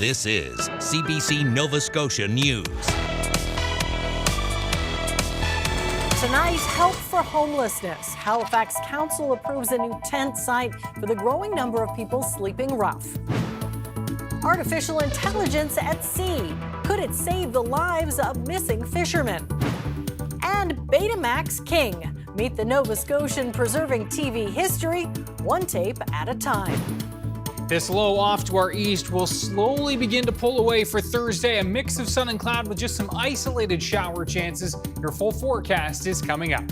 This is CBC Nova Scotia News. Tonight, help for homelessness. Halifax Council approves a new tent site for the growing number of people sleeping rough. Artificial intelligence at sea. Could it save the lives of missing fishermen? And Betamax King. Meet the Nova Scotian preserving TV history, one tape at a time. This low off to our east will slowly begin to pull away for Thursday. A mix of sun and cloud with just some isolated shower chances. Your full forecast is coming up.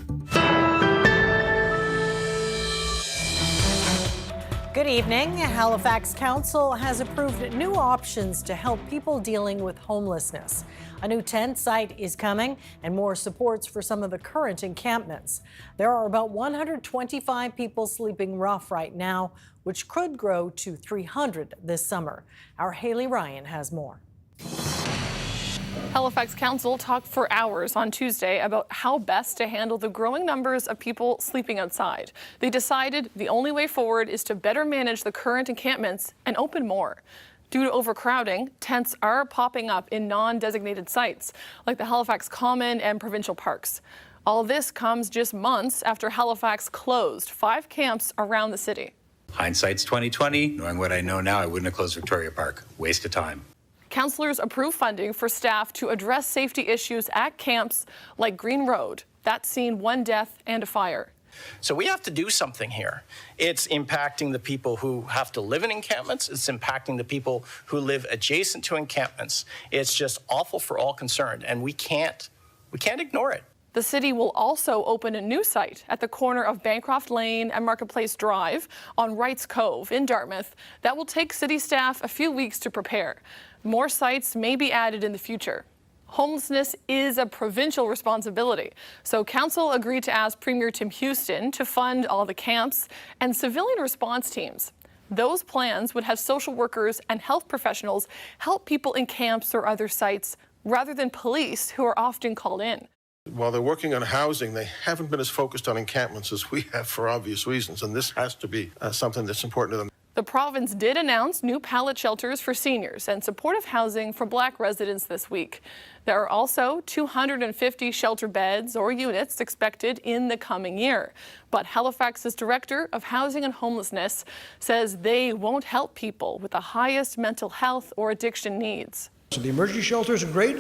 Good evening. Halifax Council has approved new options to help people dealing with homelessness. A new tent site is coming and more supports for some of the current encampments. There are about 125 people sleeping rough right now, which could grow to 300 this summer. Our Haley Ryan has more. Halifax Council talked for hours on Tuesday about how best to handle the growing numbers of people sleeping outside. They decided the only way forward is to better manage the current encampments and open more. Due to overcrowding, tents are popping up in non-designated sites, like the Halifax Common and provincial parks. All this comes just months after Halifax closed 5 camps around the city. Hindsight's 2020. Knowing what I know now, I wouldn't have closed Victoria Park. Waste of time. Councillors approved funding for staff to address safety issues at camps like Green Road. That's seen 1 death and a fire. So we have to do something here. It's impacting the people who have to live in encampments. It's impacting the people who live adjacent to encampments. It's just awful for all concerned, and we can't ignore it. The city will also open a new site at the corner of Bancroft Lane and Marketplace Drive on Wrights Cove in Dartmouth that will take city staff a few weeks to prepare. More sites may be added in the future. Homelessness is a provincial responsibility, so Council agreed to ask Premier Tim Houston to fund all the camps and civilian response teams. Those plans would have social workers and health professionals help people in camps or other sites rather than police who are often called in. While they're working on housing, they haven't been as focused on encampments as we have for obvious reasons, and this has to be something that's important to them. The province did announce new pallet shelters for seniors and supportive housing for Black residents this week. There are also 250 shelter beds or units expected in the coming year. But Halifax's Director of Housing and Homelessness says they won't help people with the highest mental health or addiction needs. So the emergency shelters are great,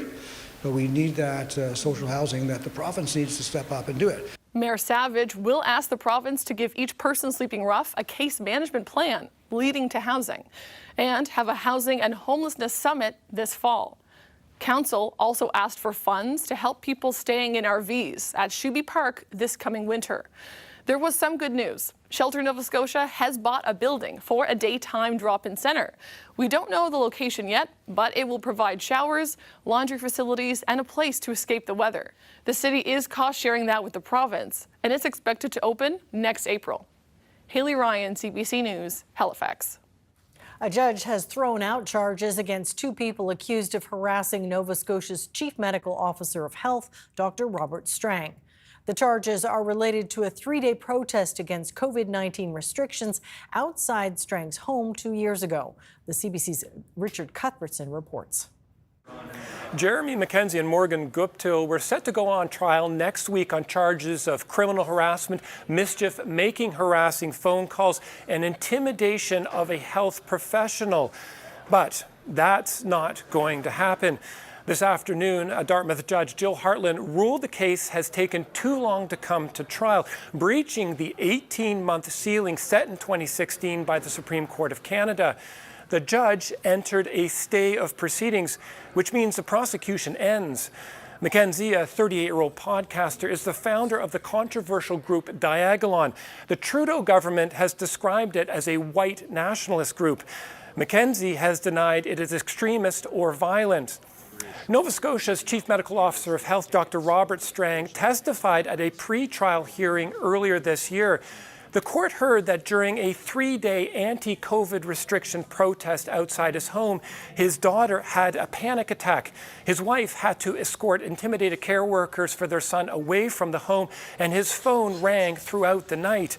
but we need that social housing that the province needs to step up and do it. Mayor Savage will ask the province to give each person sleeping rough a case management plan leading to housing and have a housing and homelessness summit this fall. Council also asked for funds to help people staying in RVs at Shuby Park this coming winter. There was some good news. Shelter Nova Scotia has bought a building for a daytime drop-in center. We don't know the location yet, but it will provide showers, laundry facilities, and a place to escape the weather. The city is cost-sharing that with the province, and it's expected to open next April. Haley Ryan, CBC News, Halifax. A judge has thrown out charges against 2 people accused of harassing Nova Scotia's Chief Medical Officer of Health, Dr. Robert Strang. The charges are related to a 3-day protest against COVID-19 restrictions outside Strang's home 2 years ago. The CBC's Richard Cuthbertson reports. Jeremy McKenzie and Morgan Guptill were set to go on trial next week on charges of criminal harassment, mischief, making harassing phone calls, and intimidation of a health professional. But that's not going to happen. This afternoon, a Dartmouth judge, Jill Hartland, ruled the case has taken too long to come to trial, breaching the 18-month ceiling set in 2016 by the Supreme Court of Canada. The judge entered a stay of proceedings, which means the prosecution ends. Mackenzie, a 38-year-old podcaster, is the founder of the controversial group Diagolon. The Trudeau government has described it as a white nationalist group. Mackenzie has denied it is extremist or violent. Nova Scotia's Chief Medical Officer of Health, Dr. Robert Strang, testified at a pre-trial hearing earlier this year. The court heard that during a 3-day anti-COVID restriction protest outside his home, his daughter had a panic attack. His wife had to escort intimidated care workers for their son away from the home, and his phone rang throughout the night.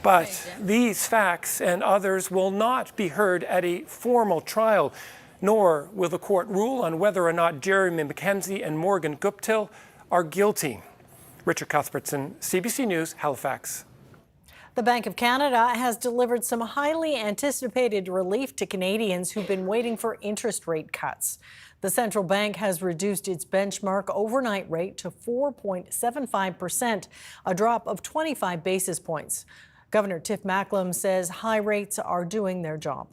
But these facts and others will not be heard at a formal trial. nor will the court rule on whether or not Jeremy Mackenzie and Morgan Guptill are guilty. Richard Cuthbertson, CBC News, Halifax. The Bank of Canada has delivered some highly anticipated relief to Canadians who've been waiting for interest rate cuts. The central bank has reduced its benchmark overnight rate to 4.75%, a drop of 25 basis points. Governor Tiff Macklem says high rates are doing their job.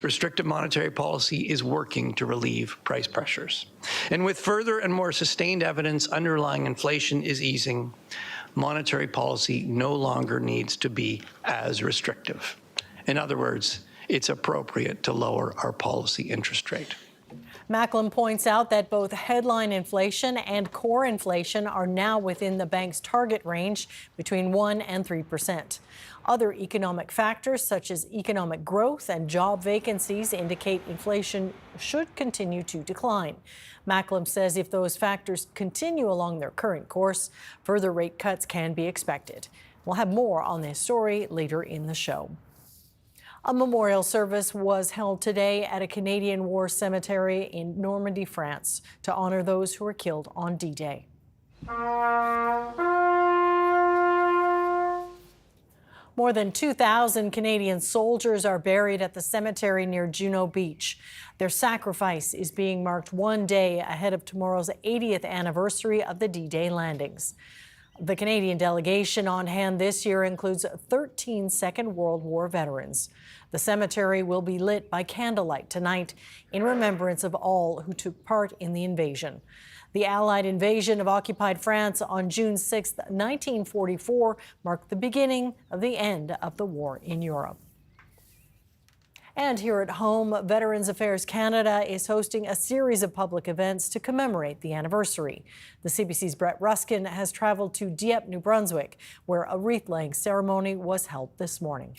Restrictive monetary policy is working to relieve price pressures. And with further and more sustained evidence underlying inflation is easing, monetary policy no longer needs to be as restrictive. In other words, it's appropriate to lower our policy interest rate. Macklem points out that both headline inflation and core inflation are now within the bank's target range between 1% and 3%. Other economic factors such as economic growth and job vacancies indicate inflation should continue to decline. Macklem says if those factors continue along their current course, further rate cuts can be expected. We'll have more on this story later in the show. A memorial service was held today at a Canadian War cemetery in Normandy, France, to honor those who were killed on D-Day. More than 2,000 Canadian soldiers are buried at the cemetery near Juno Beach. Their sacrifice is being marked one day ahead of tomorrow's 80th anniversary of the D-Day landings. The Canadian delegation on hand this year includes 13 Second World War veterans. The cemetery will be lit by candlelight tonight in remembrance of all who took part in the invasion. The Allied invasion of occupied France on June 6, 1944, marked the beginning of the end of the war in Europe. And here at home, Veterans Affairs Canada is hosting a series of public events to commemorate the anniversary. The CBC's Brett Ruskin has traveled to Dieppe, New Brunswick, where a wreath-laying ceremony was held this morning.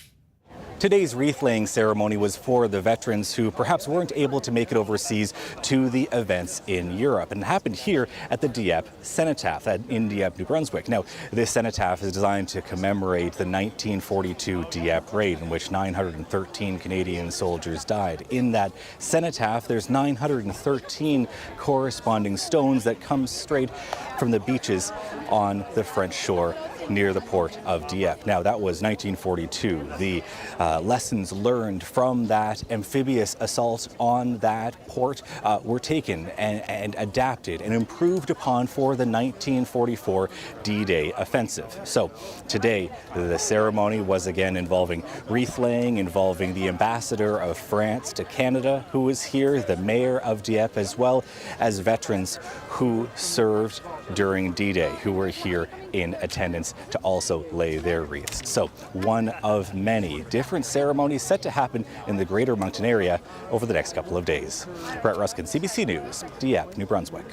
Today's wreath-laying ceremony was for the veterans who perhaps weren't able to make it overseas to the events in Europe, and it happened here at the Dieppe Cenotaph in Dieppe, New Brunswick. Now, this cenotaph is designed to commemorate the 1942 Dieppe raid in which 913 Canadian soldiers died. In that cenotaph, there's 913 corresponding stones that come straight from the beaches on the French shore near the port of Dieppe. Now, that was 1942. The lessons learned from that amphibious assault on that port were taken and adapted and improved upon for the 1944 D-Day offensive. So today, the ceremony was again involving wreath-laying, involving the ambassador of France to Canada, who was here, the mayor of Dieppe, as well as veterans who served during D-Day, who were here in attendance to also lay their wreaths. So one of many different ceremonies set to happen in the Greater Moncton area over the next couple of days. Brett Ruskin, CBC News, Dieppe, New Brunswick.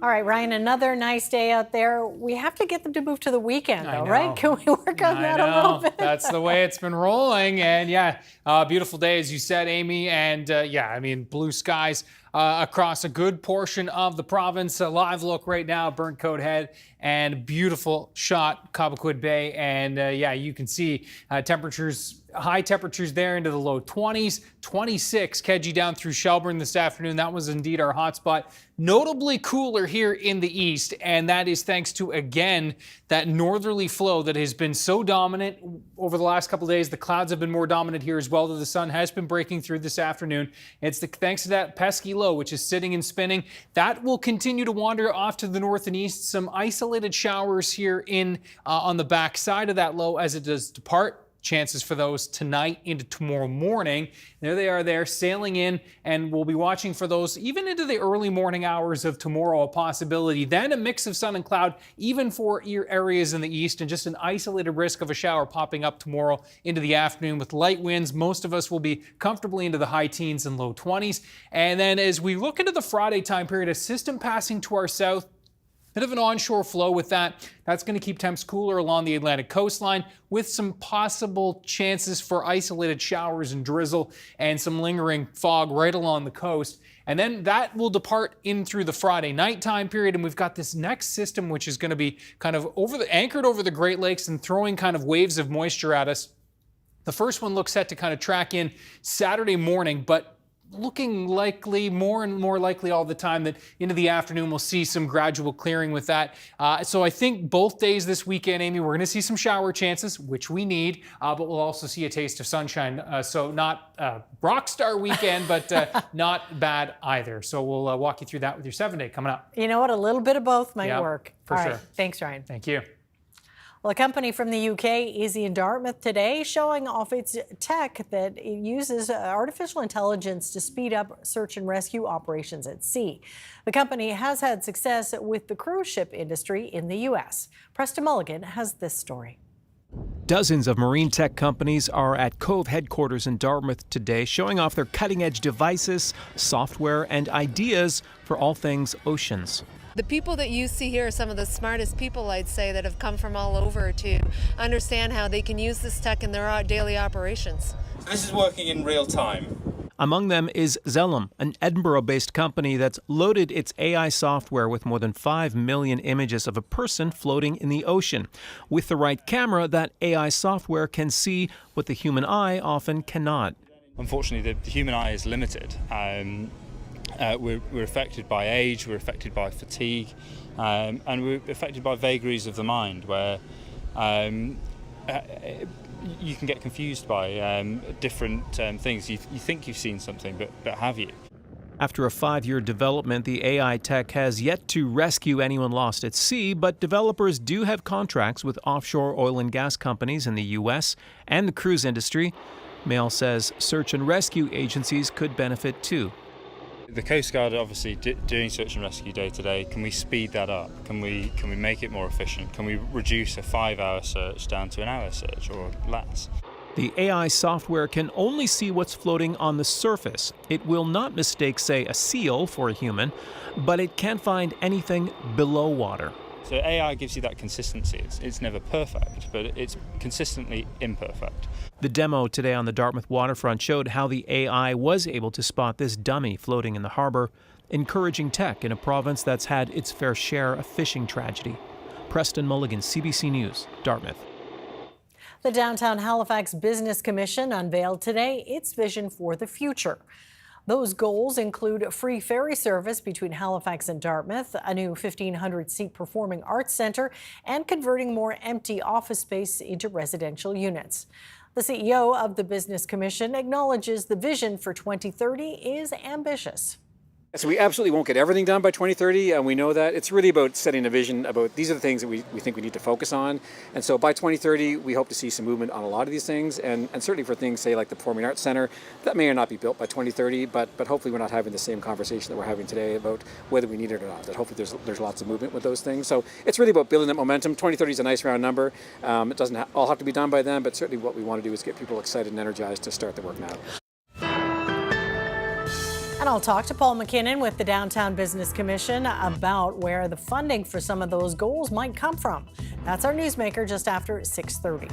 All right, Ryan, another nice day out there. We have to get them to move to the weekend, though, right? Can we work on that a little bit? That's the way it's been rolling. And yeah, beautiful day, as you said, Amy. And yeah, I mean, blue skies across a good portion of the province. A live look right now, Burntcoat Head, and beautiful shot, Cobequid Bay. And yeah, you can see temperatures, high temperatures there into the low 20s, 26 Kedgie down through Shelburne this afternoon. That was indeed our hotspot. Notably cooler here in the east, and that is thanks to, again, that northerly flow that has been so dominant over the last couple of days. The clouds have been more dominant here as well, though the sun has been breaking through this afternoon. It's thanks to that pesky low, which is sitting and spinning. That will continue to wander off to the north and east. Some isolated showers here on the back side of that low as it does depart. Chances for those tonight into tomorrow morning. There they are there sailing in, and we'll be watching for those even into the early morning hours of tomorrow, a possibility. Then a mix of sun and cloud even for areas in the east, and just an isolated risk of a shower popping up tomorrow into the afternoon with light winds. Most of us will be comfortably into the high teens and low 20s. And then as we look into the Friday time period, a system passing to our south Bit of an onshore flow with that. That's going to keep temps cooler along the Atlantic coastline with some possible chances for isolated showers and drizzle and some lingering fog right along the coast. And then that will depart in through the Friday night time period. And we've got this next system, which is going to be kind of anchored over the Great Lakes and throwing kind of waves of moisture at us. The first one looks set to kind of track in Saturday morning, but looking likely, more and more likely all the time, that into the afternoon we'll see some gradual clearing with that. So I think both days this weekend, Amy, we're going to see some shower chances, which we need, but we'll also see a taste of sunshine. So not rock star weekend, but not bad either. So we'll walk you through that with your 7-day coming up. You know what? A little bit of both might work. For all sure. right. Thanks, Ryan. Thank you. Well, a company from the UK is in Dartmouth today showing off its tech that uses artificial intelligence to speed up search and rescue operations at sea. The company has had success with the cruise ship industry in the U.S. Preston Mulligan has this story. Dozens of marine tech companies are at Cove headquarters in Dartmouth today, showing off their cutting-edge devices, software, and ideas for all things oceans. The people that you see here are some of the smartest people, I'd say, that have come from all over to understand how they can use this tech in their daily operations. This is working in real time. Among them is Xelum, an Edinburgh-based company that's loaded its AI software with more than 5 million images of a person floating in the ocean. With the right camera, that AI software can see what the human eye often cannot. Unfortunately, the human eye is limited. We're affected by age, we're affected by fatigue, and we're affected by vagaries of the mind, where you can get confused by different things. You think you've seen something, but have you? After a 5-year development, the AI tech has yet to rescue anyone lost at sea, but developers do have contracts with offshore oil and gas companies in the U.S. and the cruise industry. Mail says search and rescue agencies could benefit too. The Coast Guard are obviously doing search and rescue day to day. Can we speed that up? Can we make it more efficient? Can we reduce a 5-hour search down to an hour search or less? The AI software can only see what's floating on the surface. It will not mistake, say, a seal for a human, but it can find anything below water. So AI gives you that consistency. It's never perfect, but it's consistently imperfect. The demo today on the Dartmouth waterfront showed how the AI was able to spot this dummy floating in the harbor, encouraging tech in a province that's had its fair share of fishing tragedy. Preston Mulligan, CBC News, Dartmouth. The Downtown Halifax Business Commission unveiled today its vision for the future. Those goals include free ferry service between Halifax and Dartmouth, a new 1,500-seat performing arts centre, and converting more empty office space into residential units. The CEO of the Business Commission acknowledges the vision for 2030 is ambitious. So we absolutely won't get everything done by 2030, and we know that. It's really about setting a vision about these are the things that we think we need to focus on. And so by 2030, we hope to see some movement on a lot of these things, and certainly for things, say, like the Performing Arts Centre, that may or not be built by 2030, but hopefully we're not having the same conversation that we're having today about whether we need it or not, that hopefully there's lots of movement with those things. So it's really about building that momentum. 2030 is a nice round number. It doesn't all have to be done by then, but certainly what we want to do is get people excited and energized to start the work now. And I'll talk to Paul McKinnon with the Downtown Business Commission about where the funding for some of those goals might come from. That's our Newsmaker just after 6:30.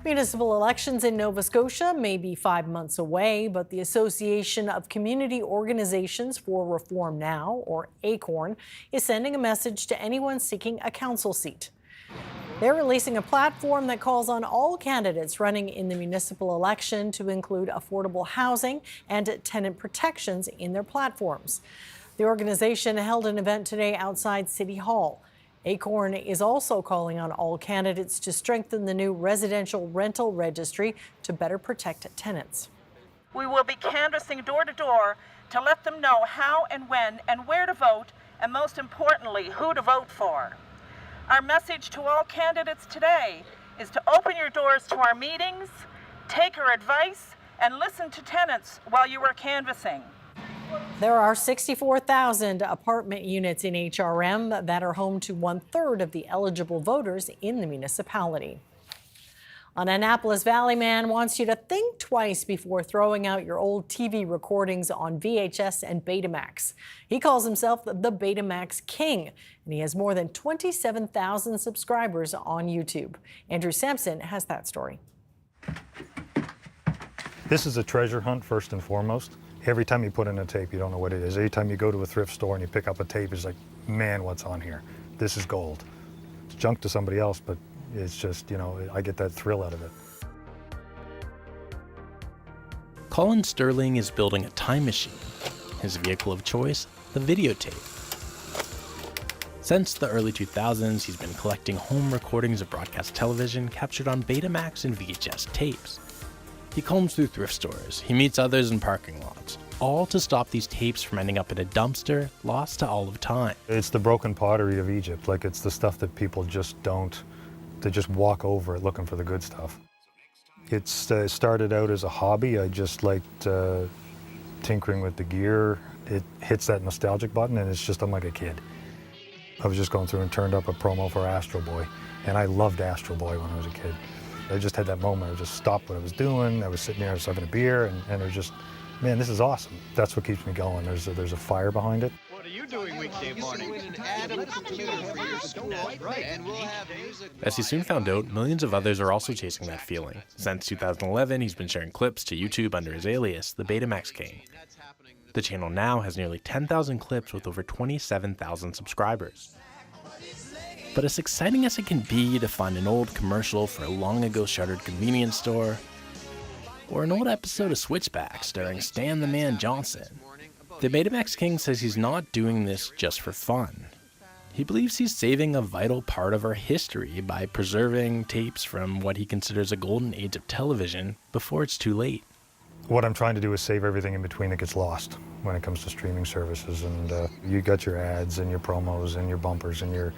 Municipal elections in Nova Scotia may be 5 months away, but the Association of Community Organizations for Reform Now, or Acorn, is sending a message to anyone seeking a council seat. They're releasing a platform that calls on all candidates running in the municipal election to include affordable housing and tenant protections in their platforms. The organization held an event today outside City Hall. Acorn is also calling on all candidates to strengthen the new residential rental registry to better protect tenants. We will be canvassing door to door to let them know how and when and where to vote, and most importantly, who to vote for. Our message to all candidates today is to open your doors to our meetings, take our advice, and listen to tenants while you are canvassing. There are 64,000 apartment units in HRM that are home to 1/3 of the eligible voters in the municipality. An Annapolis Valley man wants you to think twice before throwing out your old TV recordings on VHS and Betamax. He calls himself the Betamax King, and he has more than 27,000 subscribers on YouTube. Andrew Sampson has that story. This is a treasure hunt first and foremost. Every time you put in a tape, you don't know what it is. Every time you go to a thrift store and you pick up a tape, it's like, man, what's on here? This is gold. It's junk to somebody else, but it's just, I get that thrill out of it. Colin Sterling is building a time machine. His vehicle of choice, the videotape. Since the early 2000s, he's been collecting home recordings of broadcast television captured on Betamax and VHS tapes. He combs through thrift stores, he meets others in parking lots, all to stop these tapes from ending up in a dumpster, lost to all of time. It's the broken pottery of Egypt. Like, it's the stuff that people just don't, they just walk over it looking for the good stuff. It started out as a hobby. I just liked tinkering with the gear. It hits that nostalgic button and it's just, I'm like a kid. I was just going through and turned up a promo for Astro Boy, and I loved Astro Boy when I was a kid. I just had that moment. I just stopped what I was doing. I was sitting there, I was having a beer, and it was just, man, this is awesome. That's what keeps me going. There's a fire behind it. What are you doing weekday morning? As he soon found out, millions of others are also chasing that feeling. Since 2011, he's been sharing clips to YouTube under his alias, the Betamax King. The channel now has nearly 10,000 clips with over 27,000 subscribers. But as exciting as it can be to find an old commercial for a long ago shuttered convenience store, or an old episode of Switchback starring Stan the Man Johnson, the Betamax King says he's not doing this just for fun. He believes he's saving a vital part of our history by preserving tapes from what he considers a golden age of television before it's too late. What I'm trying to do is save everything in between that gets lost when it comes to streaming services. And you got your ads and your promos and your bumpers and your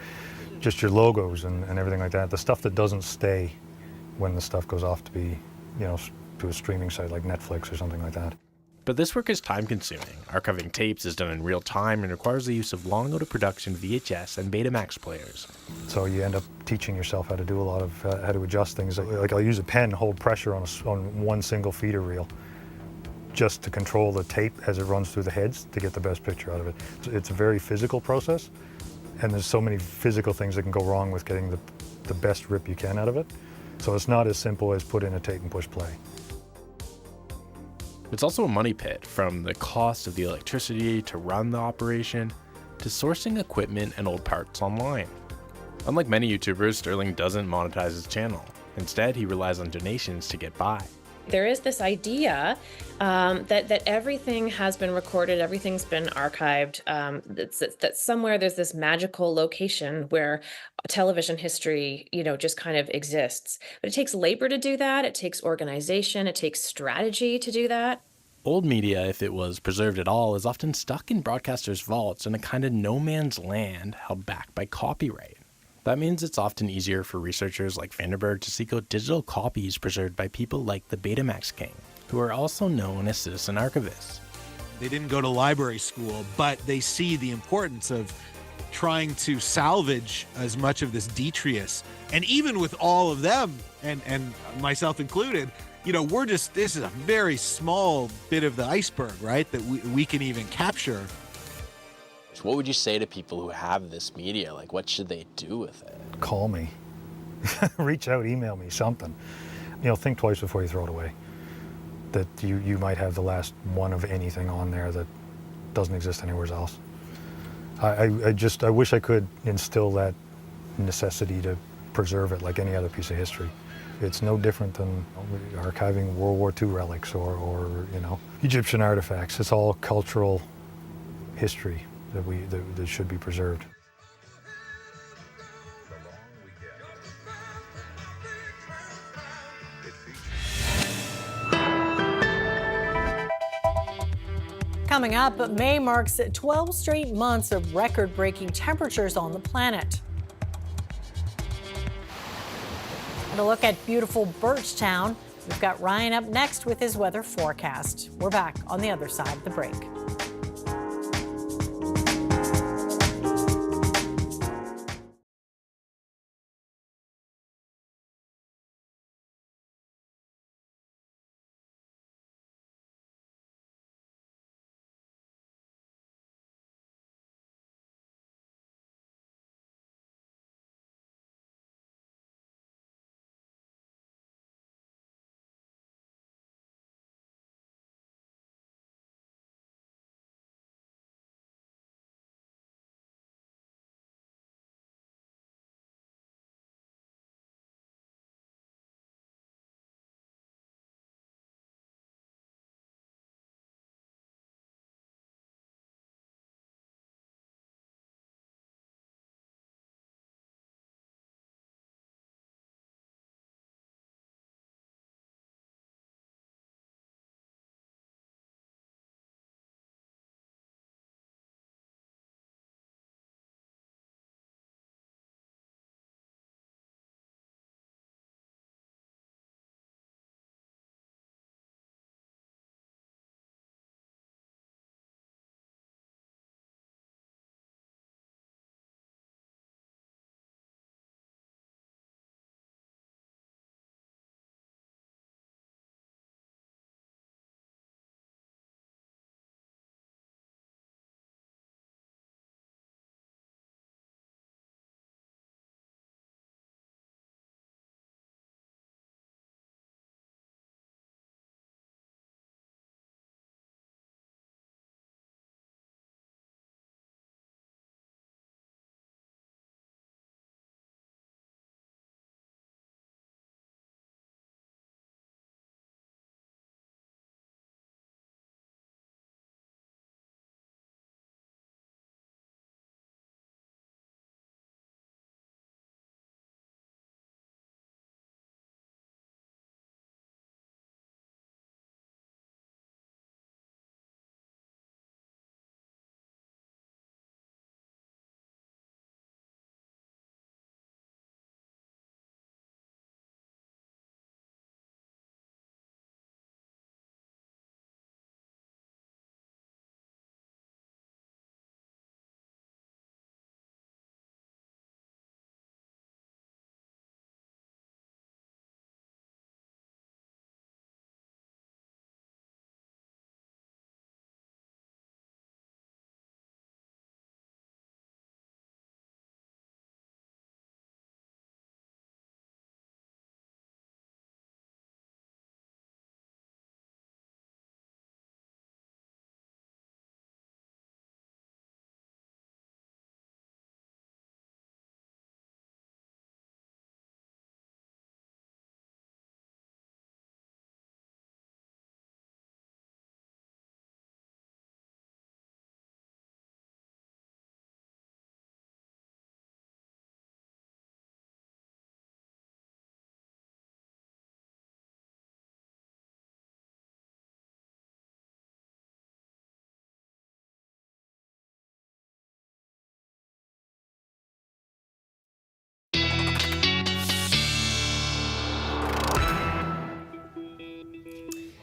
logos and everything like that. The stuff that doesn't stay when the stuff goes off to be, to a streaming site like Netflix or something like that. But this work is time-consuming. Archiving tapes is done in real time and requires the use of long-out-of-production VHS and Betamax players. So you end up teaching yourself how to do a lot of, how to adjust things. Like I'll use a pen, hold pressure on one single feeder reel just to control the tape as it runs through the heads to get the best picture out of it. It's a very physical process, and there's so many physical things that can go wrong with getting the best rip you can out of it. So it's not as simple as put in a tape and push play. It's also a money pit, from the cost of the electricity to run the operation, to sourcing equipment and old parts online. Unlike many YouTubers, Sterling doesn't monetize his channel. Instead, he relies on donations to get by. There is this idea that everything has been recorded, everything's been archived, that somewhere there's this magical location where television history, just kind of exists. But it takes labor to do that, it takes organization, it takes strategy to do that. Old media, if it was preserved at all, is often stuck in broadcasters' vaults in a kind of no man's land held back by copyright. That means it's often easier for researchers like Vanderberg to seek out digital copies preserved by people like the Betamax King, who are also known as citizen archivists. They didn't go to library school, but they see the importance of trying to salvage as much of this detritus. And even with all of them, and myself included, this is a very small bit of the iceberg, right, that we can even capture. What would you say to people who have this media? Like, what should they do with it? Call me. Reach out, email me, something. Think twice before you throw it away. That you might have the last one of anything on there that doesn't exist anywhere else. I wish I could instill that necessity to preserve it like any other piece of history. It's no different than archiving World War II relics or Egyptian artifacts. It's all cultural history that should be preserved. Coming up, May marks 12 straight months of record-breaking temperatures on the planet. And a look at beautiful Birchtown. We've got Ryan up next with his weather forecast. We're back on the other side of the break.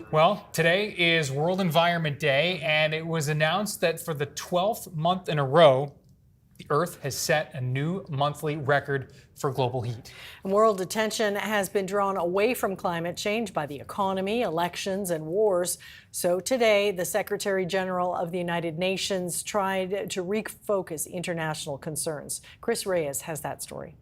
Well, today is World Environment Day, and it was announced that for the 12th month in a row, the Earth has set a new monthly record for global heat. World attention has been drawn away from climate change by the economy, elections, and wars. So today, the Secretary General of the United Nations tried to refocus international concerns. Chris Reyes has that story.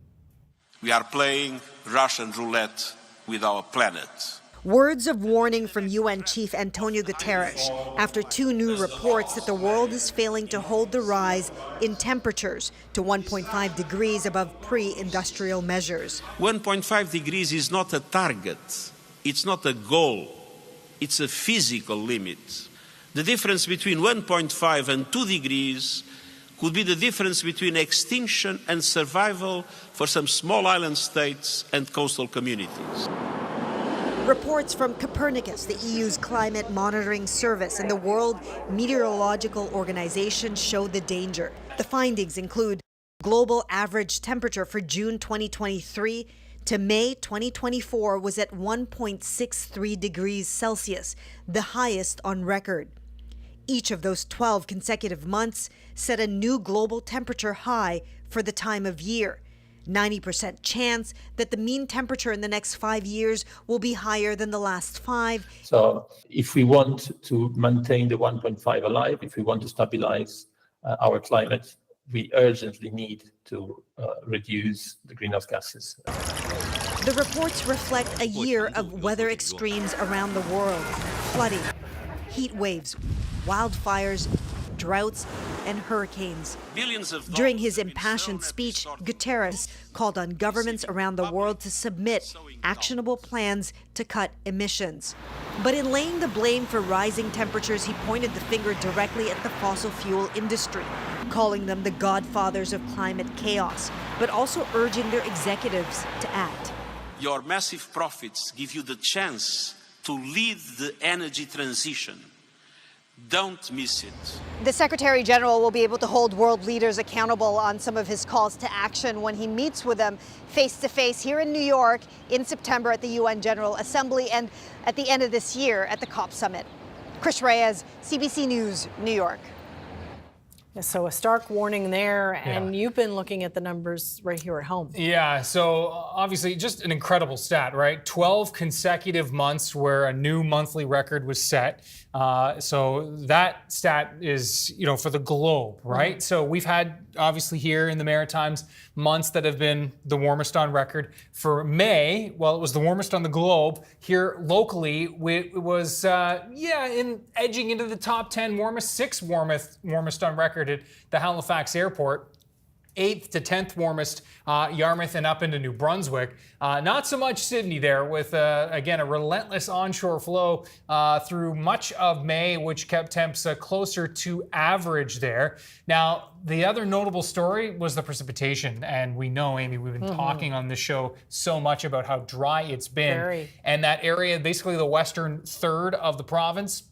We are playing Russian roulette with our planet. Words of warning from UN Chief Antonio Guterres after two new reports that the world is failing to hold the rise in temperatures to 1.5 degrees above pre-industrial measures. 1.5 degrees is not a target. It's not a goal. It's a physical limit. The difference between 1.5 and 2 degrees could be the difference between extinction and survival for some small island states and coastal communities. Reports from Copernicus, the EU's climate monitoring service, and the World Meteorological Organization show the danger. The findings include global average temperature for June 2023 to May 2024 was at 1.63 degrees Celsius, the highest on record. Each of those 12 consecutive months set a new global temperature high for the time of year. 90% chance that the mean temperature in the next 5 years will be higher than the last 5. So if we want to maintain the 1.5 alive, if we want to stabilize our climate, we urgently need to reduce the greenhouse gases. The reports reflect a year of weather extremes around the world: flooding, heat waves, wildfires, droughts, and hurricanes. During his impassioned speech, Guterres called on governments around the world to submit actionable plans to cut emissions. But in laying the blame for rising temperatures, he pointed the finger directly at the fossil fuel industry, calling them the godfathers of climate chaos, but also urging their executives to act. Your massive profits give you the chance to lead the energy transition. Don't miss it. The Secretary General will be able to hold world leaders accountable on some of his calls to action when he meets with them face to face here in New York in September at the UN General Assembly and at the end of this year at the COP Summit. Chris Reyes, CBC News, New York. So a stark warning there, and you've been looking at the numbers right here at home. Yeah, so obviously just an incredible stat, right? 12 consecutive months where a new monthly record was set. So that stat is, for the globe, right? So we've had, obviously here in the Maritimes, months that have been the warmest on record. For May, well, it was the warmest on the globe. Here locally, it was, edging into the top 10 warmest, 6th warmest on record at the Halifax airport. 8th to 10th warmest, Yarmouth and up into New Brunswick. Not so much Sydney there with, again, a relentless onshore flow through much of May, which kept temps closer to average there. Now, the other notable story was the precipitation. And we know, Amy, we've been talking on this show so much about how dry it's been. And that area, basically the western third of the province,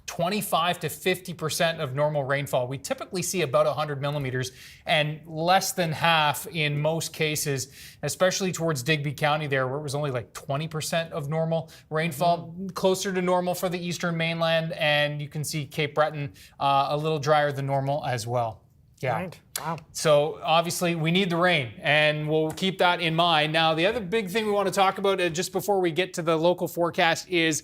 25 to 50% of normal rainfall. We typically see about 100 millimeters and less than half in most cases, especially towards Digby County there, where it was only like 20% of normal rainfall, closer to normal for the eastern mainland. And you can see Cape Breton a little drier than normal as well. Yeah. Right. Wow. So obviously we need the rain, and we'll keep that in mind. Now, the other big thing we want to talk about just before we get to the local forecast is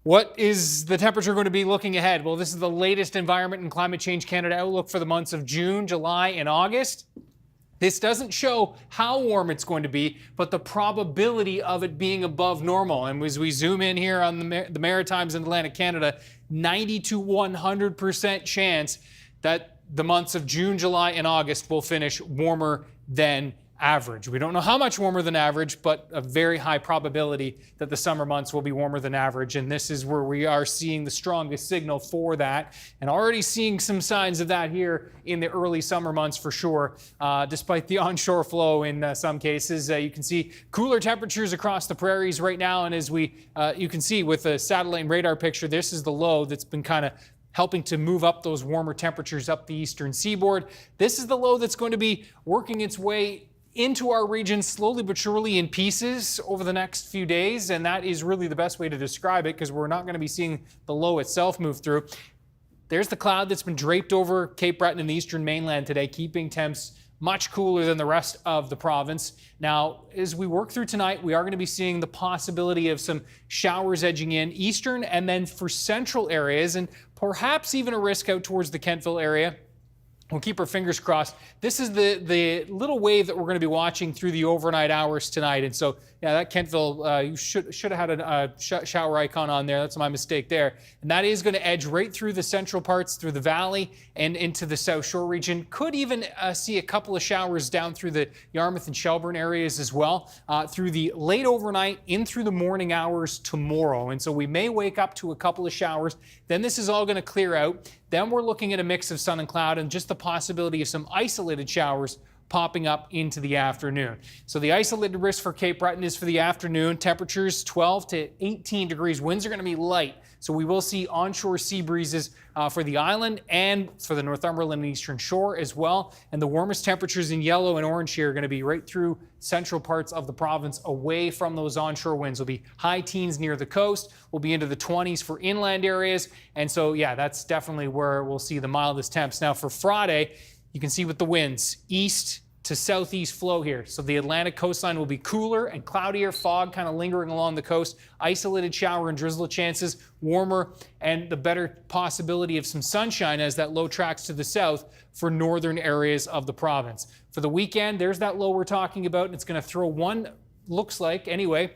what is the temperature going to be looking ahead? Well, this is the latest Environment and Climate Change Canada outlook for the months of June, July, and August. This doesn't show how warm it's going to be, but the probability of it being above normal. And as we zoom in here on the Maritimes and Atlantic Canada, 90 to 100% chance that the months of June, July, and August will finish warmer than average. We don't know how much warmer than average, but a very high probability that the summer months will be warmer than average. And this is where we are seeing the strongest signal for that, and already seeing some signs of that here in the early summer months for sure, despite the onshore flow in some cases. You can see cooler temperatures across the prairies right now. And as you can see with the satellite and radar picture, this is the low that's been kind of helping to move up those warmer temperatures up the eastern seaboard. This is the low that's going to be working its way into our region slowly but surely in pieces over the next few days, and that is really the best way to describe it because we're not going to be seeing the low itself move through. There's the cloud that's been draped over Cape Breton and the eastern mainland today, keeping temps much cooler than the rest of the province. Now, as we work through tonight, we are going to be seeing the possibility of some showers edging in eastern and then for central areas, and perhaps even a risk out towards the Kentville area. We'll keep our fingers crossed. This is the little wave that we're going to be watching through the overnight hours tonight. And so, yeah, that Kentville, you should have had a shower icon on there. That's my mistake there. And that is going to edge right through the central parts, through the valley, and into the South Shore region. Could even see a couple of showers down through the Yarmouth and Shelburne areas as well, through the late overnight, in through the morning hours tomorrow. And so we may wake up to a couple of showers. Then this is all going to clear out. Then we're looking at a mix of sun and cloud and just the possibility of some isolated showers popping up into the afternoon. So the isolated risk for Cape Breton is for the afternoon. Temperatures 12 to 18 degrees. Winds are going to be light. So we will see onshore sea breezes for the island and for the Northumberland and Eastern Shore as well. And the warmest temperatures in yellow and orange here are going to be right through central parts of the province away from those onshore winds. Will be high teens near the coast. We'll be into the 20s for inland areas. And so, yeah, that's definitely where we'll see the mildest temps. Now for Friday, you can see with the winds, east to southeast flow here. So the Atlantic coastline will be cooler and cloudier, fog kind of lingering along the coast, isolated shower and drizzle chances, warmer, and the better possibility of some sunshine as that low tracks to the south for northern areas of the province. For the weekend, there's that low we're talking about, and it's going to throw one, looks like anyway,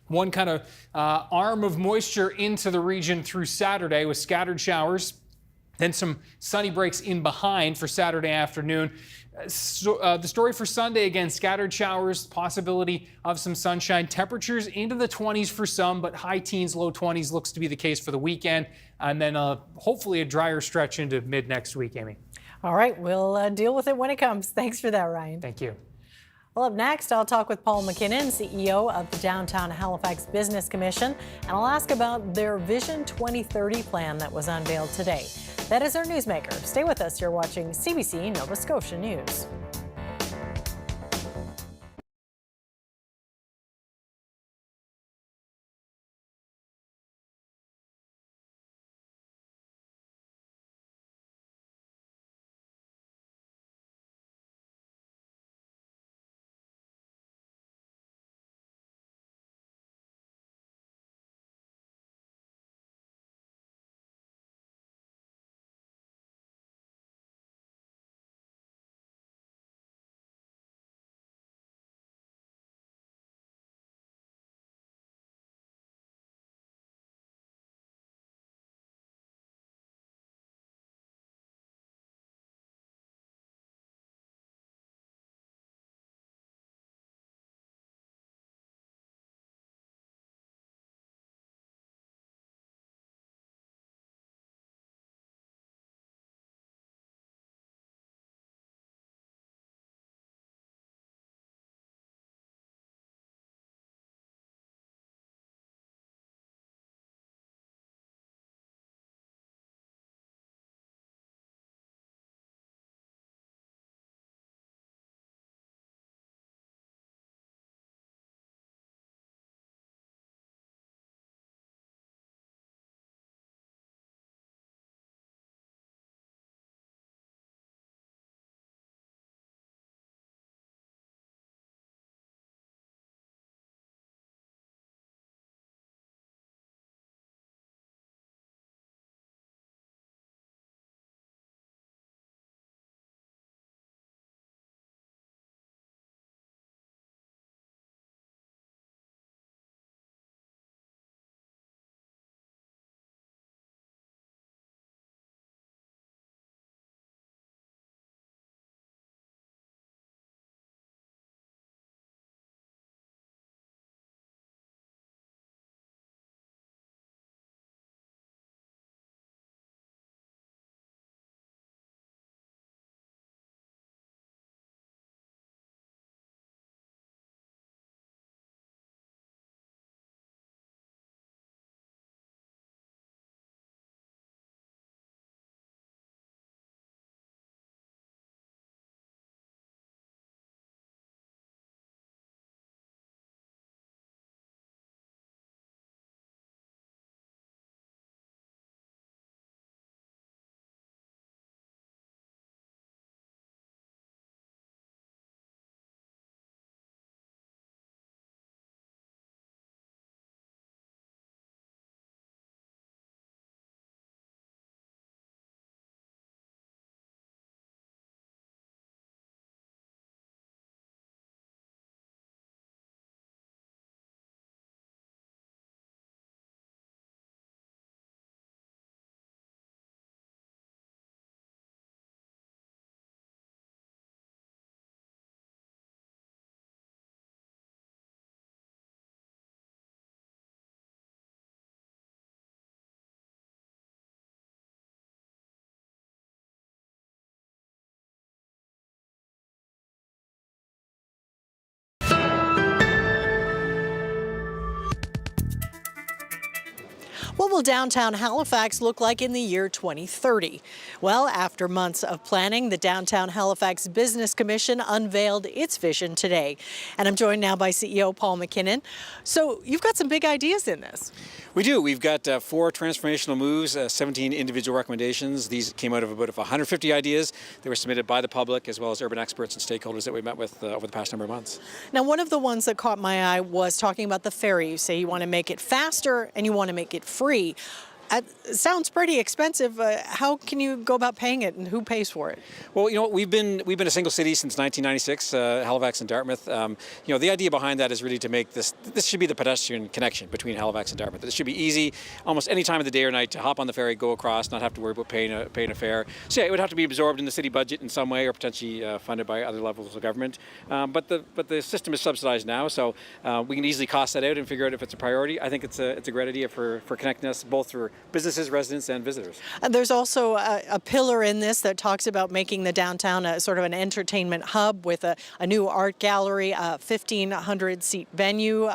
one kind of arm of moisture into the region through Saturday with scattered showers. Then some sunny breaks in behind for Saturday afternoon. The story for Sunday, again, scattered showers, possibility of some sunshine. Temperatures into the 20s for some, but high teens, low 20s looks to be the case for the weekend. And then hopefully a drier stretch into mid next week, Amy. All right, we'll deal with it when it comes. Thanks for that, Ryan. Thank you. Well, up next, I'll talk with Paul McKinnon, CEO of the Downtown Halifax Business Commission, and I'll ask about their Vision 2030 plan that was unveiled today. That is our Newsmaker. Stay with us. You're watching CBC Nova Scotia News. What will downtown Halifax look like in the year 2030? Well, after months of planning, the Downtown Halifax Business Commission unveiled its vision today. And I'm joined now by CEO Paul McKinnon. So you've got some big ideas in this. We do. We've got 4 transformational moves, 17 individual recommendations. These came out of about 150 ideas that were submitted by the public as well as urban experts and stakeholders that we met with over the past number of months. Now, one of the ones that caught my eye was talking about the ferry. You say you want to make it faster and you want to make it free. It sounds pretty expensive. How can you go about paying it, and who pays for it? Well, you know, we've been a single city since 1996, Halifax and Dartmouth. You know, the idea behind that is really to make this should be the pedestrian connection between Halifax and Dartmouth. This should be easy, almost any time of the day or night, to hop on the ferry, go across, not have to worry about paying a fare. So yeah, it would have to be absorbed in the city budget in some way, or potentially funded by other levels of government. But the system is subsidized now, so we can easily cost that out and figure out if it's a priority. I think it's a great idea for connecting us both for businesses, residents, and visitors. And there's also a pillar in this that talks about making the downtown a sort of an entertainment hub with a new art gallery, a 1,500-seat venue.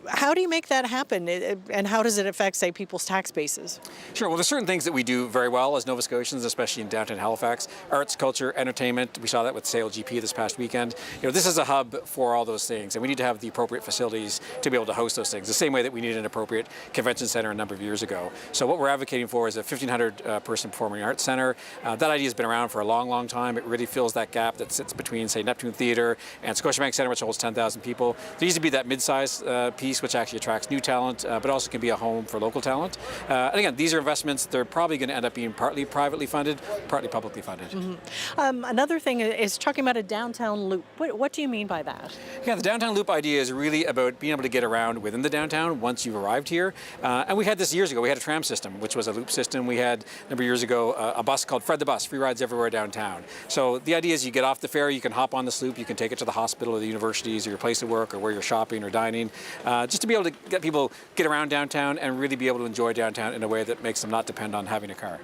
How do you make that happen, and how does it affect, say, people's tax bases? Sure. Well, there's certain things that we do very well as Nova Scotians, especially in downtown Halifax: arts, culture, entertainment. We saw that with Sail GP this past weekend. You know, this is a hub for all those things, and we need to have the appropriate facilities to be able to host those things, the same way that we needed an appropriate convention center a number of years ago. So what we're advocating for is a 1,500-person performing arts center. That idea has been around for a long, long time. It really fills that gap that sits between, say, Neptune Theatre and Scotiabank Centre, which holds 10,000 people. There needs to be that mid-size piece, which actually attracts new talent, but also can be a home for local talent. And again, these are investments. They're probably going to end up being partly privately funded, partly publicly funded. Mm-hmm. Another thing is talking about a downtown loop. What do you mean by that? Yeah, the downtown loop idea is really about being able to get around within the downtown once you've arrived here. And we had this years ago. We had a tram system, which was a loop system. We had, a number of years ago, a bus called Fred the Bus, free rides everywhere downtown. So the idea is you get off the ferry, you can hop on this loop, you can take it to the hospital or the universities or your place of work or where you're shopping or dining, just to be able to get people get around downtown and really be able to enjoy downtown in a way that makes them not depend on having a car.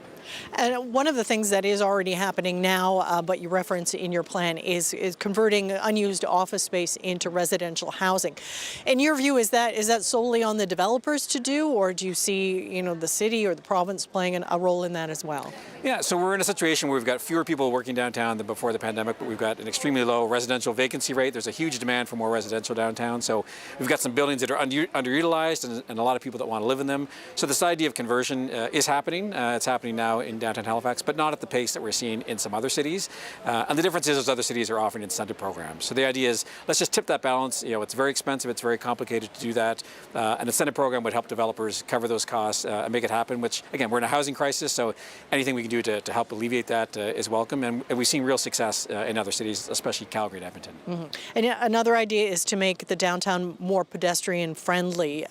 And one of the things that is already happening now, but you reference in your plan, is converting unused office space into residential housing. In your view, is that solely on the developers to do, or do you see, the city or the province playing a role in that as well? Yeah, so we're in a situation where we've got fewer people working downtown than before the pandemic, but we've got an extremely low residential vacancy rate. There's a huge demand for more residential downtown. So we've got some buildings that are underutilized and a lot of people that want to live in them. So this idea of conversion is happening. It's happening now in downtown Halifax, but not at the pace that we're seeing in some other cities. And the difference is those other cities are offering incentive programs. So the idea is, let's just tip that balance. It's very expensive, it's very complicated to do that. An incentive program would help developers cover those costs and make it happen, which, again, we're in a housing crisis, so anything we can do to help alleviate that is welcome. And we've seen real success in other cities, especially Calgary and Edmonton. Mm-hmm. And another idea is to make the downtown more pedestrian friendly.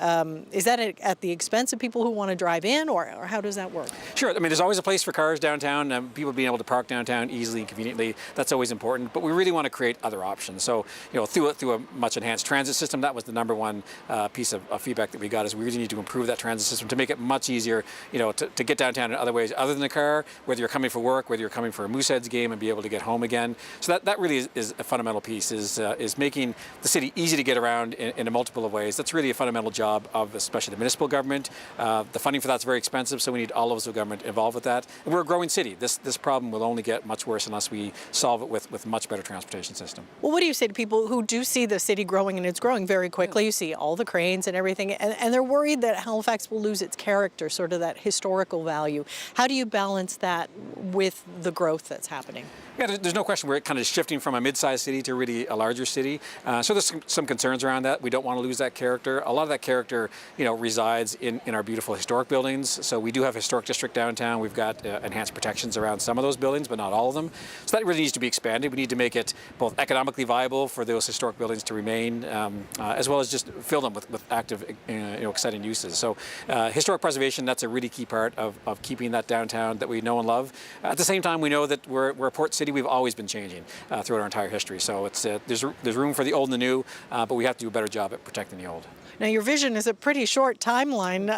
Is that at the expense of people who want to drive in, or how does that work? Sure. I mean, there's always a place for cars downtown, people being able to park downtown easily and conveniently. That's always important, but we really want to create other options. So, through a much enhanced transit system, that was the number one piece of feedback that we got, is we really need to improve that transit system to make it much easier, to get downtown in other ways other than the car, whether you're coming for work, whether you're coming for a Mooseheads game and be able to get home again. So that really is a fundamental piece, is making the city easy to get around in a multiple of ways. That's really a fundamental job of especially the municipal government. The funding for that's very expensive, so we need all levels of government involved with that. And we're a growing city. This problem will only get much worse unless we solve it with much better transportation system. Well, what do you say to people who do see the city growing, and it's growing very quickly? You see all the cranes and everything, and they're worried that Halifax will lose its character, sort of that historical value. How do you balance that with the growth that's happening? Yeah, there's no question we're kind of shifting from a mid-sized city to really a larger city. So there's some concerns around that. We don't want to lose that character. A lot of that character, resides in our beautiful historic buildings. So we do have a historic district downtown. We've got enhanced protections around some of those buildings, but not all of them. So that really needs to be expanded. We need to make it both economically viable for those historic buildings to remain, as well as just fill them with active, exciting uses. So historic preservation, that's a really key part of keeping that downtown that we know and love. At the same time, we know that we're a port city. city. We've always been changing throughout our entire history. So it's there's room for the old and the new, but we have to do a better job at protecting the old. Now, your vision is a pretty short timeline.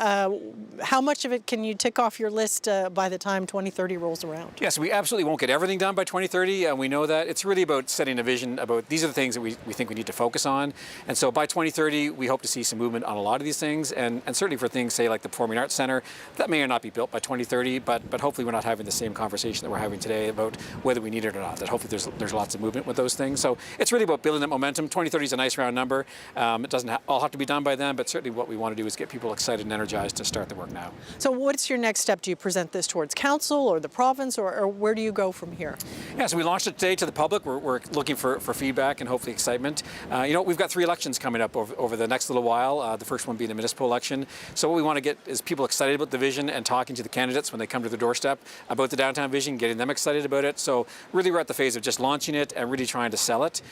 How much of it can you tick off your list by the time 2030 rolls around? Yes, we absolutely won't get everything done by 2030, and we know that. It's really about setting a vision about these are the things that we think we need to focus on. And so by 2030, we hope to see some movement on a lot of these things, and certainly for things, say, like the Performing Arts Centre, that may or not be built by 2030, but hopefully we're not having the same conversation that we're having today about whether we need it or not, that hopefully there's lots of movement with those things. So it's really about building that momentum. 2030 is a nice round number. It doesn't all have to be done by then, but certainly what we want to do is get people excited and energized to start the work now. So what's your next step? Do you present this towards council or the province, or where do you go from here? Yeah, so we launched it today to the public. We're looking for feedback and hopefully excitement. We've got 3 elections coming up over the next little while, the first one being the municipal election. So what we want to get is people excited about the vision and talking to the candidates when they come to the doorstep about the downtown vision, getting them excited about it. So really we're at the phase of just launching it and really trying to sell it,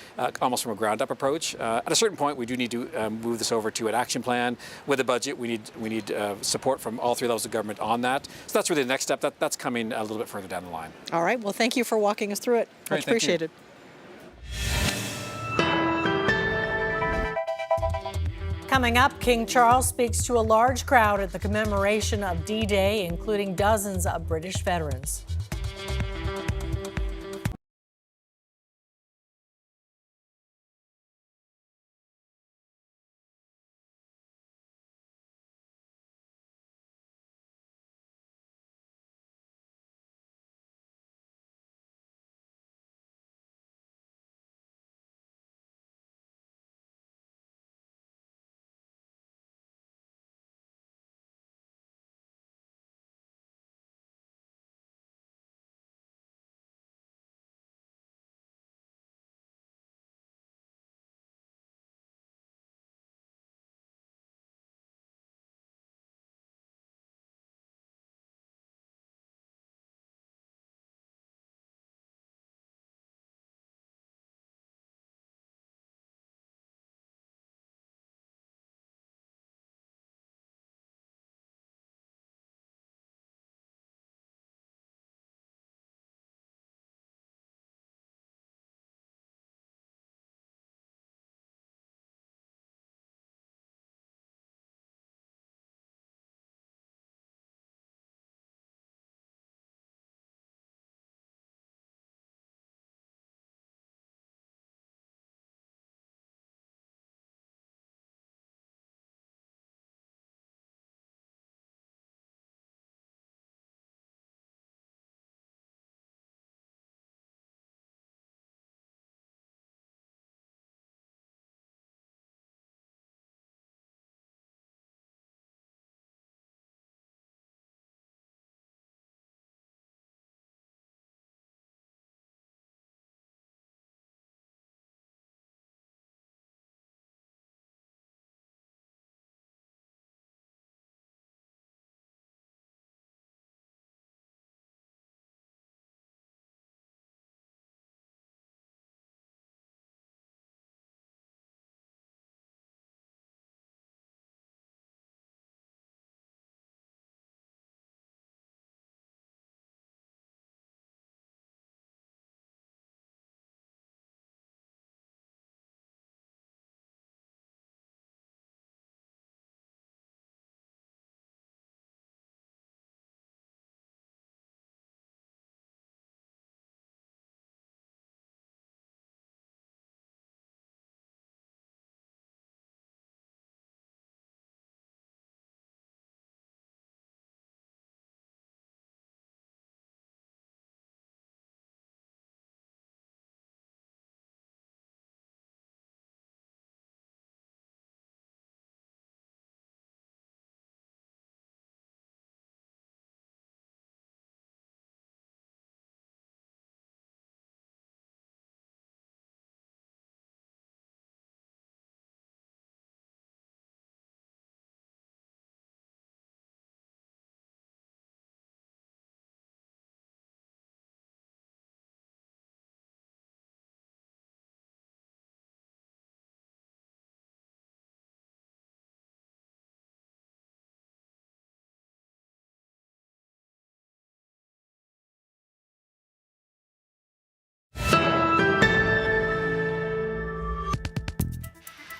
almost from a ground-up approach. At a certain point, we do need to move this over to an action plan. With a budget, we need support from all 3 levels of government on that. So that's really the next step. That's coming a little bit further down the line. All right. Well, thank you for walking us through it. Much appreciated. Coming up, King Charles speaks to a large crowd at the commemoration of D-Day, including dozens of British veterans.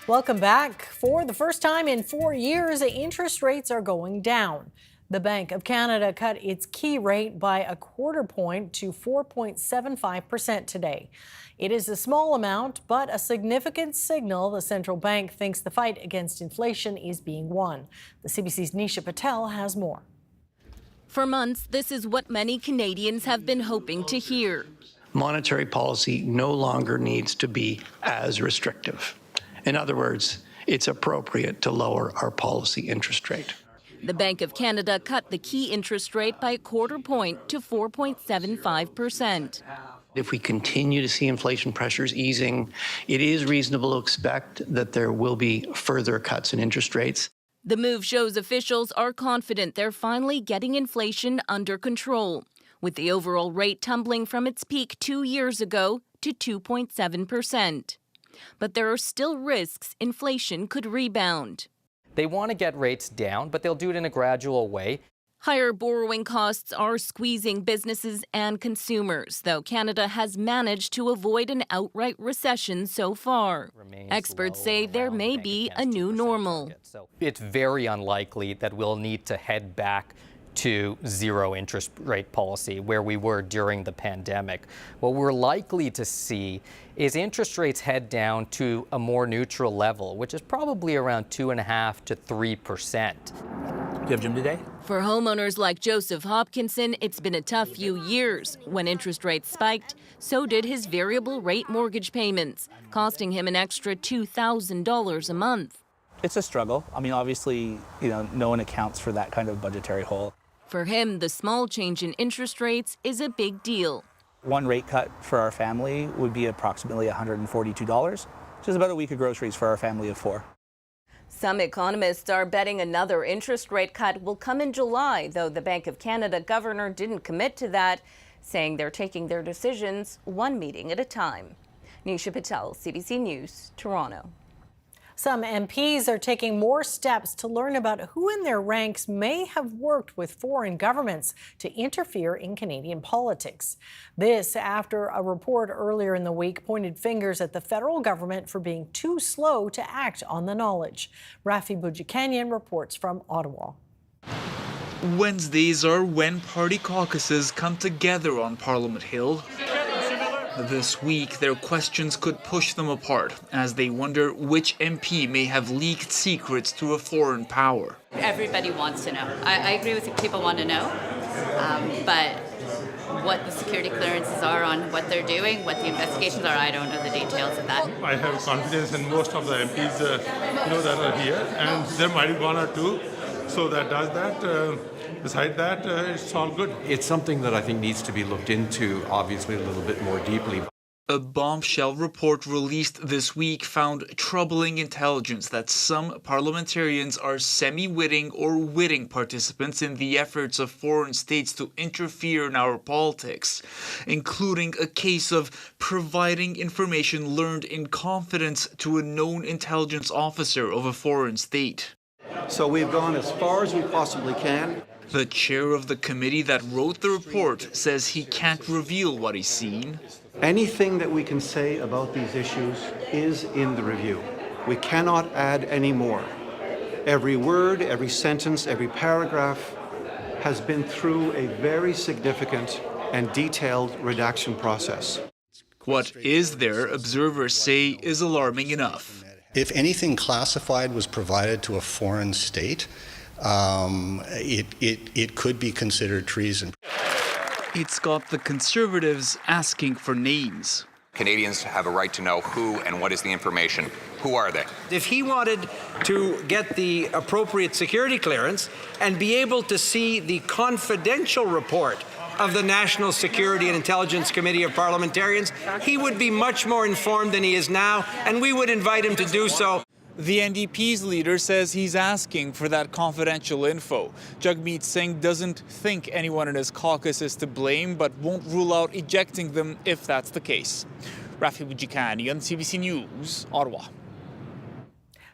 Welcome back. For the first time in 4 years, interest rates are going down. The Bank of Canada cut its key rate by a quarter point to 4.75% today. It is a small amount, but a significant signal the central bank thinks the fight against inflation is being won. The CBC's Nisha Patel has more. For months, this is what many Canadians have been hoping to hear. Monetary policy no longer needs to be as restrictive. In other words, it's appropriate to lower our policy interest rate. The Bank of Canada cut the key interest rate by a quarter point to 4.75%. If we continue to see inflation pressures easing, it is reasonable to expect that there will be further cuts in interest rates. The move shows officials are confident they're finally getting inflation under control, with the overall rate tumbling from its peak 2 years ago to 2.7%. But there are still risks inflation could rebound. They want to get rates down, but they'll do it in a gradual way. Higher borrowing costs are squeezing businesses and consumers, though Canada has managed to avoid an outright recession so far. Experts say there may be a new normal. It's very unlikely that we'll need to head back to zero interest rate policy where we were during the pandemic. What we're likely to see is interest rates head down to a more neutral level, which is probably around 2.5% to 3%. Do you have gym today? For homeowners like Joseph Hopkinson, it's been a tough few years. When interest rates spiked, so did his variable rate mortgage payments, costing him an extra $2,000 a month. It's a struggle. I mean, obviously, no one accounts for that kind of budgetary hole. For him, the small change in interest rates is a big deal. One rate cut for our family would be approximately $142, which is about a week of groceries for our family of 4. Some economists are betting another interest rate cut will come in July, though the Bank of Canada governor didn't commit to that, saying they're taking their decisions one meeting at a time. Nisha Patel, CBC News, Toronto. Some MPs are taking more steps to learn about who in their ranks may have worked with foreign governments to interfere in Canadian politics. This after a report earlier in the week pointed fingers at the federal government for being too slow to act on the knowledge. Rafi Boudjikanian reports from Ottawa. Wednesdays are when party caucuses come together on Parliament Hill. This week, their questions could push them apart as they wonder which MP may have leaked secrets to a foreign power. Everybody wants to know. I agree with you, people want to know, but what the security clearances are on what they're doing, what the investigations are, I don't know the details of that. I have confidence in most of the MPs that are here, and there might be one or two, so that does that. Besides that, it's all good. It's something that I think needs to be looked into, obviously, a little bit more deeply. A bombshell report released this week found troubling intelligence that some parliamentarians are semi-witting or witting participants in the efforts of foreign states to interfere in our politics, including a case of providing information learned in confidence to a known intelligence officer of a foreign state. So we've gone as far as we possibly can. The chair of the committee that wrote the report says he can't reveal what he's seen. Anything that we can say about these issues is in the review. We cannot add any more. Every word, every sentence, every paragraph has been through a very significant and detailed redaction process. What is there, observers say, is alarming enough. If anything classified was provided to a foreign state, it could be considered treason. It's got the Conservatives asking for names. Canadians have a right to know who and what is the information. Who are they? If he wanted to get the appropriate security clearance and be able to see the confidential report of the National Security and Intelligence Committee of Parliamentarians, he would be much more informed than he is now, and we would invite him to do so. The NDP's leader says he's asking for that confidential info. Jagmeet Singh doesn't think anyone in his caucus is to blame, but won't rule out ejecting them if that's the case. Rafi Boudjikanian, CBC News, Ottawa.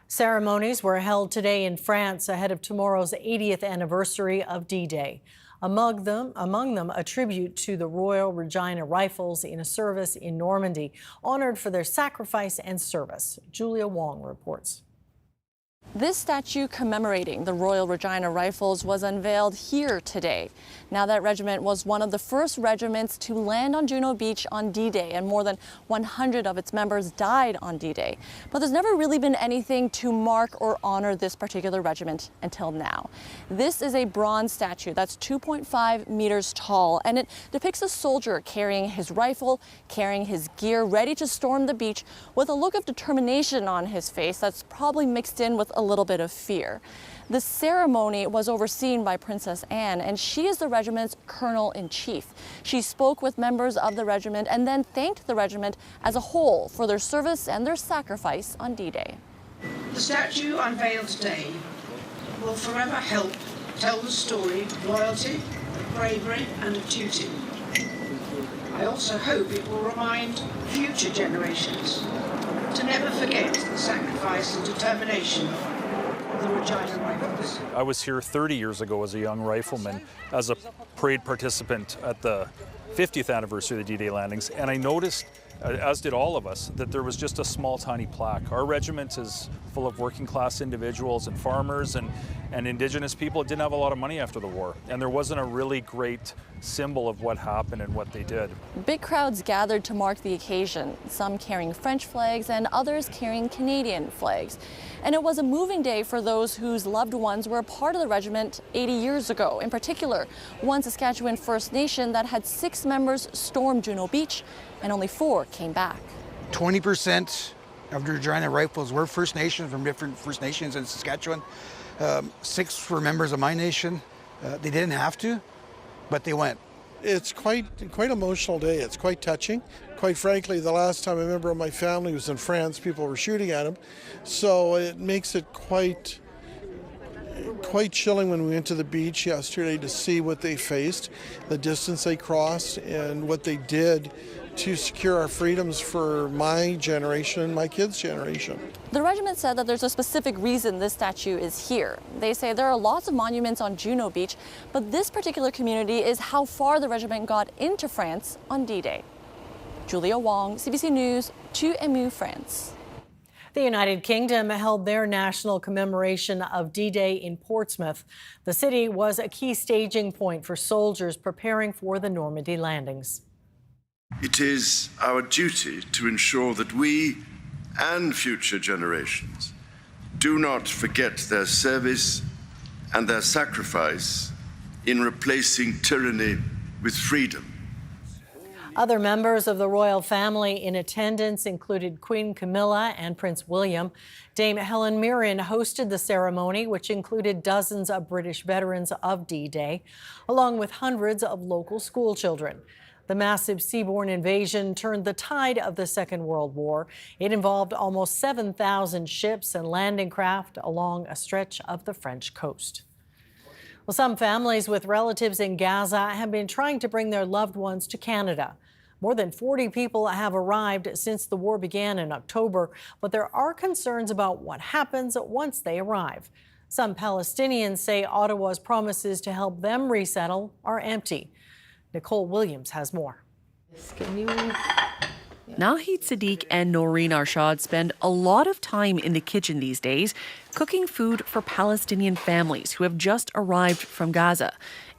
Ceremonies were held today in France ahead of tomorrow's 80th anniversary of D-Day. Among them, a tribute to the Royal Regina Rifles in a service in Normandy, honored for their sacrifice and service. Julia Wong reports. This statue commemorating the Royal Regina Rifles was unveiled here today. Now, that regiment was one of the first regiments to land on Juno Beach on D-Day, and more than 100 of its members died on D-Day. But there's never really been anything to mark or honor this particular regiment until now. This is a bronze statue that's 2.5 meters tall, and it depicts a soldier carrying his rifle, carrying his gear, ready to storm the beach with a look of determination on his face that's probably mixed in with a little bit of fear. The ceremony was overseen by Princess Anne, and she is the regiment's colonel-in-chief. She spoke with members of the regiment and then thanked the regiment as a whole for their service and their sacrifice on D-Day. The statue unveiled today will forever help tell the story of loyalty, of bravery and of duty. I also hope it will remind future generations to never forget the sacrifice and determination of the Regina Rifles. I was here 30 years ago as a young rifleman, as a parade participant at the 50th anniversary of the D-Day landings, and I noticed, as did all of us, that there was just a small, tiny plaque. Our regiment is full of working class individuals and farmers and Indigenous people that didn't have a lot of money after the war, and there wasn't a really great symbol of what happened and what they did. Big crowds gathered to mark the occasion, some carrying French flags and others carrying Canadian flags. And it was a moving day for those whose loved ones were a part of the regiment 80 years ago. In particular, one Saskatchewan First Nation that had 6 members storm Juno Beach and only 4 came back. 20% of the Regina Rifles were First Nations from different First Nations in Saskatchewan. 6 were members of my nation. They didn't have to, but they went. It's quite emotional day. It's quite touching. Quite frankly, the last time a member of my family was in France, people were shooting at him. So it makes it quite chilling when we went to the beach yesterday to see what they faced, the distance they crossed, and what they did to secure our freedoms for my generation and my kids' generation. The regiment said that there's a specific reason this statue is here. They say there are lots of monuments on Juno Beach, but this particular community is how far the regiment got into France on D-Day. Julia Wong, CBC News, 2MU, France. The United Kingdom held their national commemoration of D-Day in Portsmouth. The city was a key staging point for soldiers preparing for the Normandy landings. It is our duty to ensure that we and future generations do not forget their service and their sacrifice in replacing tyranny with freedom. Other members of the royal family in attendance included Queen Camilla and Prince William. Dame Helen Mirren hosted the ceremony, which included dozens of British veterans of D-Day, along with hundreds of local school children. The massive seaborne invasion turned the tide of the Second World War. It involved almost 7,000 ships and landing craft along a stretch of the French coast. Well, some families with relatives in Gaza have been trying to bring their loved ones to Canada. More than 40 people have arrived since the war began in October, but there are concerns about what happens once they arrive. Some Palestinians say Ottawa's promises to help them resettle are empty. Nicole Williams has more. Nahid Sadiq and Noreen Arshad spend a lot of time in the kitchen these days, cooking food for Palestinian families who have just arrived from Gaza.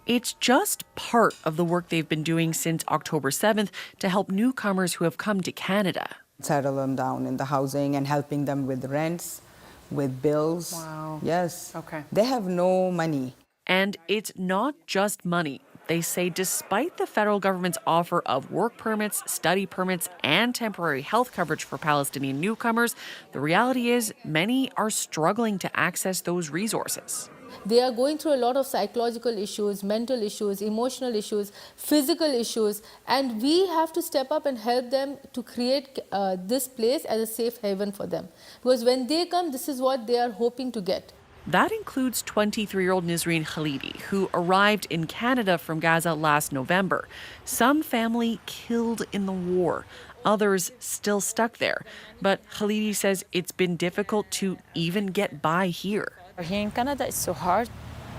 It's just part of the work they've been doing since October 7th to help newcomers who have come to Canada. Settle them down in the housing and helping them with rents, with bills. Wow. Yes. Okay. They have no money. And it's not just money. They say despite the federal government's offer of work permits, study permits, and temporary health coverage for Palestinian newcomers, the reality is many are struggling to access those resources. They are going through a lot of psychological issues, mental issues, emotional issues, physical issues, and we have to step up and help them to create this place as a safe haven for them. Because when they come, this is what they are hoping to get. That includes 23-year-old Nisreen Khalidi, who arrived in Canada from Gaza last November. Some family killed in the war, others still stuck there. But Khalidi says it's been difficult to even get by here. Here in Canada, it's so hard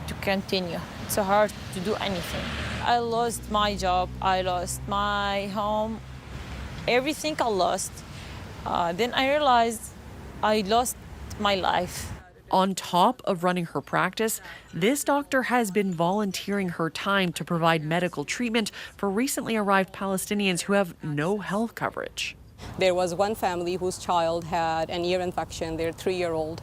to continue. It's hard to do anything. I lost my job, I lost my home, everything I lost. Then I realized I lost my life. On top of running her practice, this doctor has been volunteering her time to provide medical treatment for recently arrived Palestinians who have no health coverage. There was one family whose child had an ear infection, their 3-year-old,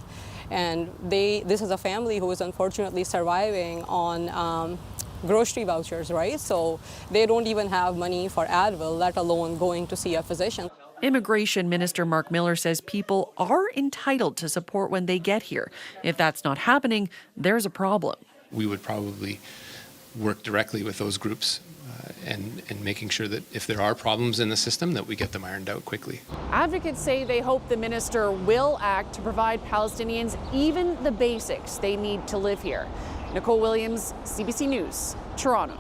and this is a family who is unfortunately surviving on grocery vouchers, right? So they don't even have money for Advil, let alone going to see a physician. Immigration Minister Mark Miller says people are entitled to support when they get here. If that's not happening, there's a problem. We would probably work directly with those groups and making sure that if there are problems in the system, that we get them ironed out quickly. Advocates say they hope the minister will act to provide Palestinians even the basics they need to live here. Nicole Williams, CBC News, Toronto.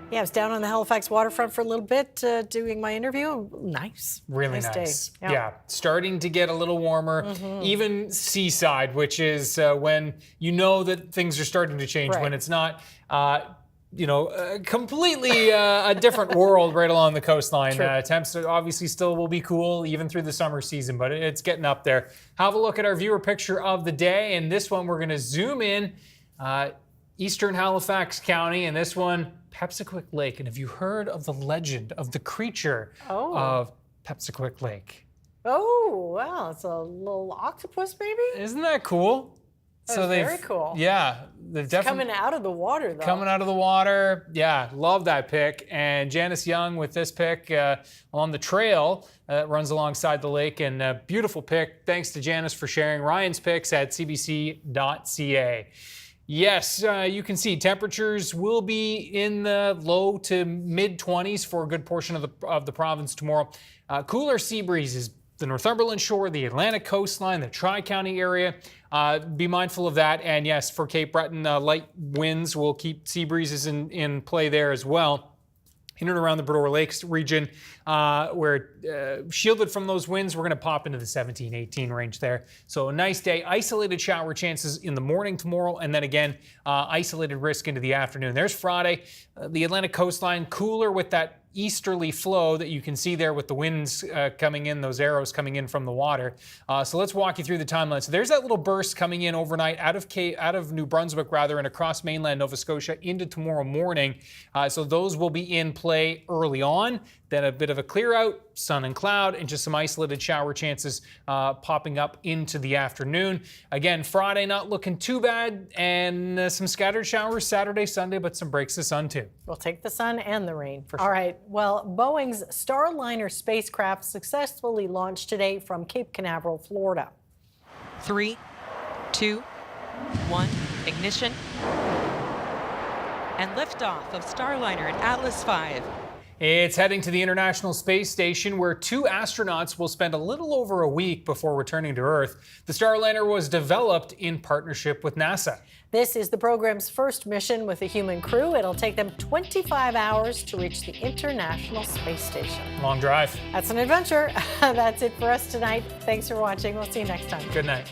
Yeah, I was down on the Halifax waterfront for a little bit doing my interview. Nice. Really nice. Day. Yeah, starting to get a little warmer. Even seaside, which is when you know that things are starting to change, when it's not completely a different world right along the coastline. True. Temps obviously still will be cool even through the summer season, but it's getting up there. Have a look at our viewer picture of the day, and this one we're going to zoom in eastern Halifax County, and this one Pepsiquick Lake. And have you heard of the legend of the creature of Pepsiquick Lake? Oh, wow. It's a little octopus, maybe? Isn't that cool? That's very cool. Yeah. They've definitely coming out of the water, though. Coming out of the water. Yeah, love that pick. And Janice Young with this pick on the trail that runs alongside the lake. And a beautiful pick. Thanks to Janice for sharing. Ryan's picks at cbc.ca. Yes, you can see temperatures will be in the low to mid 20s for a good portion of the province tomorrow. Cooler sea breezes, the Northumberland shore, the Atlantic coastline, the Tri-County area. Be mindful of that. And yes, for Cape Breton, light winds will keep sea breezes in play there as well. In and around the Bredour Lakes region, we're shielded from those winds. We're going to pop into the 17, 18 range there. So a nice day. Isolated shower chances in the morning tomorrow, and then again, isolated risk into the afternoon. There's Friday. The Atlantic coastline cooler with that easterly flow that you can see there with the winds coming in, those arrows coming in from the water. So let's walk you through the timeline. So there's that little burst coming in overnight out of New Brunswick and across mainland Nova Scotia into tomorrow morning. So those will be in play early on. Then a bit of a clear out, sun and cloud, and just some isolated shower chances popping up into the afternoon. Again, Friday not looking too bad, and some scattered showers Saturday, Sunday, but some breaks of sun too. We'll take the sun and the rain. All right. Well, Boeing's Starliner spacecraft successfully launched today from Cape Canaveral, Florida. 3, 2, 1, ignition. And liftoff of Starliner and Atlas V. It's heading to the International Space Station, where 2 astronauts will spend a little over a week before returning to Earth. The Starliner was developed in partnership with NASA. This is the program's first mission with a human crew. It'll take them 25 hours to reach the International Space Station. Long drive. That's an adventure. That's it for us tonight. Thanks for watching. We'll see you next time. Good night.